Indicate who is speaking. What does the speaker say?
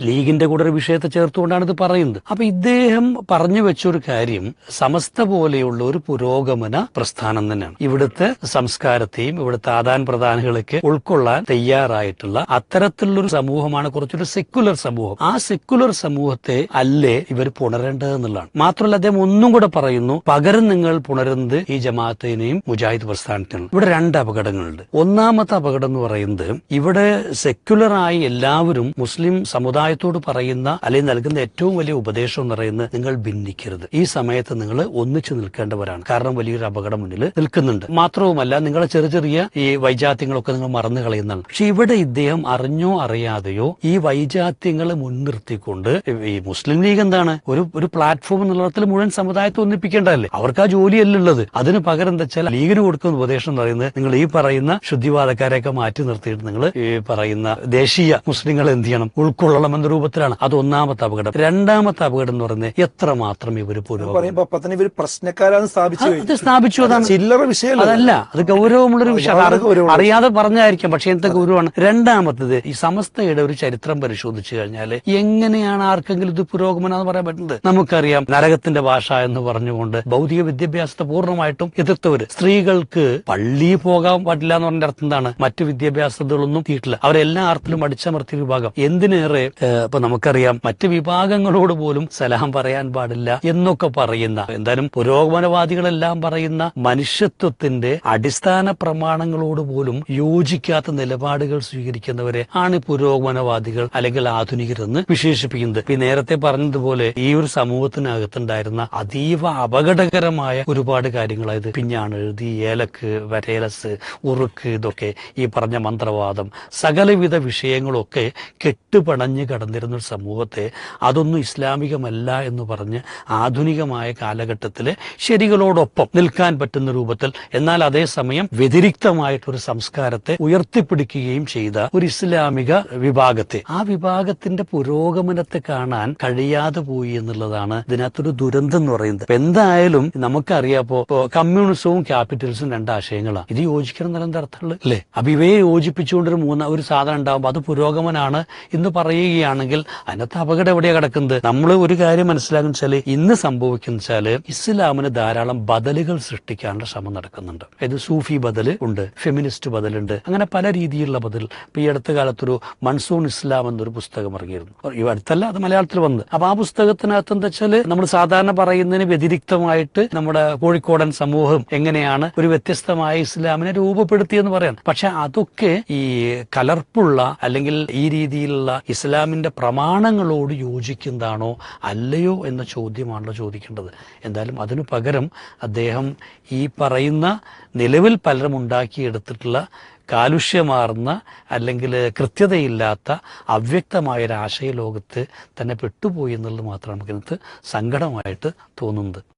Speaker 1: ലീഗിന്റെ കൂടെ ഒരു വിഷയത്തെ ചേർത്തുകൊണ്ടാണ് ഇത് പറയുന്നത്. അപ്പൊ ഇദ്ദേഹം പറഞ്ഞു വെച്ചൊരു കാര്യം സമസ്ത പോലെയുള്ള ഒരു പുരോഗമന പ്രസ്ഥാനം തന്നെയാണ്. ഇവിടുത്തെ സംസ്കാരത്തെയും ഇവിടുത്തെ ആദാൻ പ്രദാനങ്ങളൊക്കെ ഉൾക്കൊള്ളാൻ തയ്യാറായിട്ടുള്ള അത്തരത്തിലുള്ളൊരു സമൂഹമാണ് കുറച്ചൊരു സെക്യുലർ സമൂഹം. ആ സെക്യുലർ സമൂഹത്തെ അല്ലേ ഇവർ പുണരേണ്ടതെന്നുള്ളതാണ്. മാത്രമല്ല അദ്ദേഹം ഒന്നും കൂടെ പറയുന്നു, പകരം നിങ്ങൾ പുണരുന്നത് ഈ ജമാഅത്തിനെയും മുജാഹിദ് പ്രസ്ഥാനത്തിനും. ഇവിടെ രണ്ട് അപകടങ്ങളുണ്ട്. ഒന്നാമത്തെ അപകടം എന്ന് പറയുന്നത് ഇവിടെ സെക്യുലറായി എല്ലാവരും മുസ്ലിം സമുദായത്തോട് പറയുന്ന അല്ലെങ്കിൽ നൽകുന്ന ഏറ്റവും വലിയ ഉപദേശം എന്ന് പറയുന്നത് നിങ്ങൾ ഭിന്നിക്കരുത്, ഈ സമയത്ത് നിങ്ങൾ ഒന്നിച്ചു നിൽക്കേണ്ടവരാണ്. കാരണം വലിയൊരു അപകടം മുന്നിൽ നിൽക്കുന്നുണ്ട്. മാത്രവുമല്ല നിങ്ങളെ ചെറിയ ചെറിയ ഈ വൈജാത്യങ്ങളൊക്കെ നിങ്ങൾ മറന്നു കളയുന്നതാണ്. പക്ഷെ ഇവിടെ ഇദ്ദേഹം അറിഞ്ഞോ അറിയാതെയോ ഈ വൈജാത്യങ്ങളെ മുൻനിർത്തിക്കൊണ്ട് ഈ മുസ്ലിം ലീഗ് എന്താണ് ഒരു പ്ലാറ്റ്ഫോം എന്നുള്ള മുഴുവൻ സമുദായത്തെ ഒന്നിപ്പിക്കേണ്ടതല്ലേ, അവർക്ക് ആ ജോലിയല്ലുള്ളത്. അതിന് പകരം എന്താ വെച്ചാൽ ലീഗിന് കൊടുക്കുന്ന ഉപദേശം എന്ന് പറയുന്നത് നിങ്ങൾ ഈ പറയുന്ന ശുദ്ധിവാദക്കാരെയൊക്കെ മാറ്റി നിർത്തിയിട്ട് നിങ്ങൾ ഈ പറയുന്ന ദേശീയ മുസ്ലിങ്ങളെ എന്ത് ചെയ്യണം, ഉൾക്കൊള്ളണം എന്ന രൂപത്തിലാണ്. അത് ഒന്നാമത്തെ അപകടം. രണ്ടാമത്തെ അപകടം എന്ന് പറയുന്നത് എത്രമാത്രം ഇവർ
Speaker 2: പ്രശ്നക്കാരാണ്
Speaker 1: സ്ഥാപിച്ചു. അതാണ് ചില്ലറ വിഷയം, അതല്ല, അത് ഗൗരവമുള്ളൊരു വിഷയം. അറിയാതെ പറഞ്ഞായിരിക്കാം, പക്ഷെ എന്താ ഗൗരവമാണ്. രണ്ടാമത്തത് ഈ സമസ്തയുടെ ഒരു ചരിത്രം പരിശോധിച്ചു കഴിഞ്ഞാൽ എങ്ങനെയാണ് ആർക്കെങ്കിലും ഇത് പുരോഗമനം എന്ന് പറയാൻ പറ്റുന്നത്? നമുക്കറിയാം, നരകത്തിന്റെ ഭാഷ എന്ന് പറഞ്ഞുകൊണ്ട് ഭൗതിക വിദ്യാഭ്യാസത്തെ പൂർണ്ണമായിട്ടും എതിർത്തവര്. സ്ത്രീകൾക്ക് പള്ളി പോകാൻ പാടില്ല എന്ന് പറഞ്ഞ അർത്ഥം എന്താണ്? മറ്റു വിദ്യാഭ്യാസങ്ങളൊന്നും തീട്ടില്ല, അവരെല്ലാ അർത്ഥത്തിലും അടിച്ചമർത്തിയ വിഭാഗം. എന്തിനേറെ ഇപ്പൊ നമുക്കറിയാം മറ്റു വിഭാഗങ്ങളോട് പോലും സലാം പറയാൻ പാടില്ല എന്നൊക്കെ പറയുന്ന, എന്തായാലും പുരോഗമനവാദികളെല്ലാം പറയുന്ന മനുഷ്യത്വത്തിന്റെ അടിസ്ഥാന പ്രമാണങ്ങളോട് പോലും യോജിക്കാത്ത നിലപാടുകൾ സ്വീകരിക്കുന്നവരെ ആണ് പുരോഗമനവാദികൾ അല്ലെങ്കിൽ ആധുനികരെന്ന് വിശേഷിപ്പിക്കുന്നത്. ഈ നേരത്തെ പറഞ്ഞതുപോലെ ഈ ഒരു സമൂഹത്തിനകത്തുണ്ടായിരുന്ന അതീവ അപകടകരമായ ഒരുപാട് കാര്യങ്ങളായത് പിഞ്ഞാണെഴുതി, ഏലക്ക്, വരേലസ്, ഉറുക്ക്, ഇതൊക്കെ ഈ പറഞ്ഞ മന്ത്രവാദം, സകലവിധ വിഷയങ്ങളൊക്കെ കെട്ടുപണഞ്ഞ് കടന്നിരുന്ന ഒരു സമൂഹത്തെ അതൊന്നും ഇസ്ലാമികമല്ല എന്ന് പറഞ്ഞ് ആധുനികമായ കാലഘട്ടത്തിലെ ശരികളോടൊപ്പം നിൽക്കാൻ പറ്റുന്ന രൂപത്തിൽ, എന്നാൽ അതേസമയം വ്യതിരിക്തമായിട്ടൊരു സംസ്കാരത്തെ ഉയർത്തിപ്പിടിക്കുകയും ചെയ്ത ഒരു ഇസ്ലാമിക വിഭാഗത്തെ, ആ വിഭാഗത്തിന്റെ പുരോഗമനത്തെ കാണാൻ കഴിയാതെ പോയി എന്നുള്ളതാണ് ഇതിനകത്തൊരു ദുരന്തം എന്ന് പറയുന്നത്. എന്തായാലും നമുക്കറിയാപ്പോ കമ്മ്യൂണിസവും ക്യാപിറ്റലിസവും രണ്ടാശയങ്ങളാണ്. ഇത് യോജിക്കണം എന്നുള്ള എന്താ അർത്ഥമുള്ളത് അല്ലേ? അപ്പൊ ഇവയെ യോജിപ്പിച്ചുകൊണ്ടൊരു ഒരു സാധനം ഉണ്ടാകുമ്പോൾ അത് പുരോഗമനാണ് എന്ന് പറയുകയാണെങ്കിൽ അതിനകത്ത് അപകടം എവിടെയാണ് കിടക്കുന്നത്? നമ്മൾ ഒരു കാര്യം മനസ്സിലാക്കുന്ന വെച്ചാല് ഇന്ന് സംഭവിക്കുന്ന വെച്ചാല് ഇസ്ലാമിന് ധാരാളം ബദലുകൾ സൃഷ്ടിക്കാനുള്ള ശ്രമം നടക്കുന്നുണ്ട്. ഇത് സൂഫി ബദൽ ഉണ്ട്, ഫെമിനിസ്റ്റ് ബദലുണ്ട്, അങ്ങനെ പല രീതിയിലുള്ള ബദൽ. ഇപ്പൊ ഈ അടുത്ത കാലത്തൊരു മൺസൂൺ ഇസ്ലാം എന്നൊരു പുസ്തകം ഇറങ്ങിയിരുന്നു. ഈ അടുത്തല്ല, അത് മലയാളത്തിൽ വന്നത്. അപ്പൊ ആ പുസ്തകത്തിനകത്ത് എന്താ വെച്ചാല് നമ്മൾ സാധാരണ പറയുന്നതിന് വ്യതിരിക്തമായിട്ട് നമ്മുടെ കോഴിക്കോടൻ സമൂഹം എങ്ങനെയാണ് ഒരു വ്യത്യസ്തമായ ഇസ്ലാമിനെ രൂപപ്പെടുത്തിയെന്ന് പറയാം. പക്ഷെ അതൊക്കെ ഈ കലർപ്പുള്ള അല്ലെങ്കിൽ ഈ രീതിയിലുള്ള ഇസ്ലാമിന്റെ പ്രമാണങ്ങളോട് യോജിക്കുന്നതാണോ അല്ലയോ എന്ന ചോദ്യമാണല്ലോ ചോദിക്കേണ്ടത്. എന്തായാലും അതിനു പകരം അദ്ദേഹം ഈ പറയുന്ന നിലവിൽ പലരും ഉണ്ടാക്കിയെടുത്തിട്ടുള്ള കാലുഷ്യമാർന്ന അല്ലെങ്കിൽ കൃത്യതയില്ലാത്ത അവ്യക്തമായൊരു ആശയ ലോകത്ത് തന്നെ പെട്ടുപോയി എന്നുള്ളത് മാത്രമാണ് നമുക്കിന്നത്തെ സങ്കടമായിട്ട് തോന്നുന്നത്.